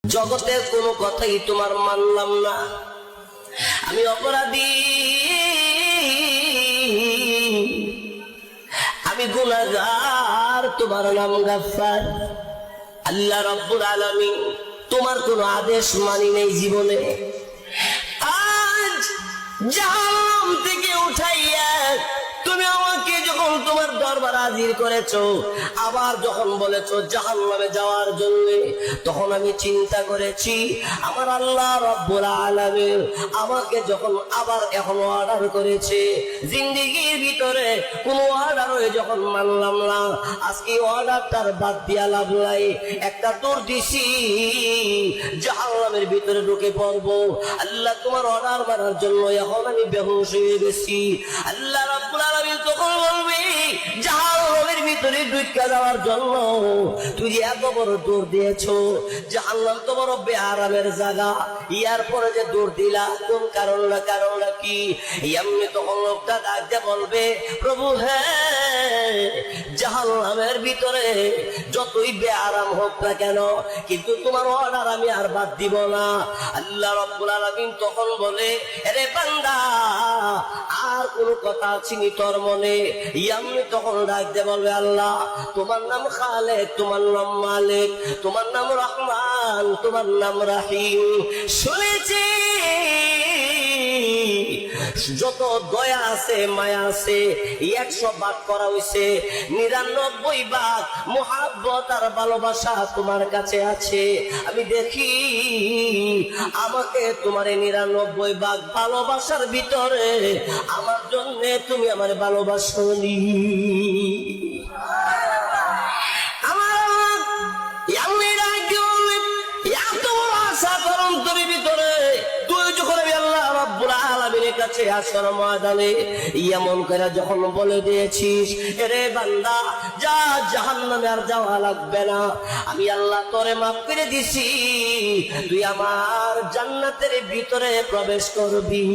জগতের কোনো কথাই তোমার মানলাম না, আমি অপরাধী, আমি গুনাহগার, তোমার নাম গাফফার। আল্লাহ রাব্বুল আলামিন তোমার কোনো আদেশ মানি নেই জীবনে। আজ জাহান্নাম থেকে উঠাইয়া তুমি আমাকে যখন তোমার দরবার হাজির করেছো, আবার যখন বলেছো জাহান্নামে যাওয়ার জন্য, তখন আমি চিন্তা করেছি আমার আল্লাহ রাব্বুল আলামিন আমাকে যখন আবার এখন অর্ডার করেছে, জিন্দেগির ভিতরে কোনো অর্ডার যখন মানলাম না, আজকে অর্ডারটার বাদ দিয়া লাভ নাই। একটা দৌড় দিছি জাহান্নামের ভিতরে ঢুকে পড়বো। আল্লাহ তোমার অর্ডার মানার জন্য এখন আমি বেহুশ হয়ে গেছি। আল্লাহ রাব্বুল আলামিন তখন বলবে জাহান্নামের ভিতরে ঢুকে যাওয়ার জন্য তুই এত বড় দৌড় দিয়েছো, জাহান্নাম তো বড় বেআরামের জায়গা, ইয়ার পরে যে দৌড় দিলা কোন কারণটা কি? এমনি তখন লোকটা ডাকতে বলবে প্রভু হ্যাঁ, জাহান্নামের ভিতরে যতই বেআরাম হোক না কেন, কিন্তু তোমার অর্ডার আমি আর বাদ দিব না। আল্লাহ রাব্বুল আলামিন তখন বলে আরে বান্দা আর কোন কথা আছিনি তোর মনে? এমনি তখন ডাকতে বলবে আল্লাহ তোমার নাম খালেক, তোমার নাম মালিক, তোমার নাম রহমান, তোমার নাম রাহিম। শুনেছি যত দয়া আছে মায়া আছে 100 ভাগ করা হয়েছে, 99 ভাগ মুহাব্বত আর ভালোবাসা তোমার কাছে আছে। আমি দেখি আমাকে তোমার 99 ভাগ ভালোবাসার ভিতরে আমার জন্য তুমি আমার ভালোবাসনি। কাছে আসর ময়দানে এমন করে যখন বলে দিয়েছিস রে বান্দা যা জাহান্নামে আর যাওয়া লাগবে না, আমি আল্লাহ তোরে মাফ করে দিছি, তুই আমার জান্নাতের ভিতরে প্রবেশ করবি।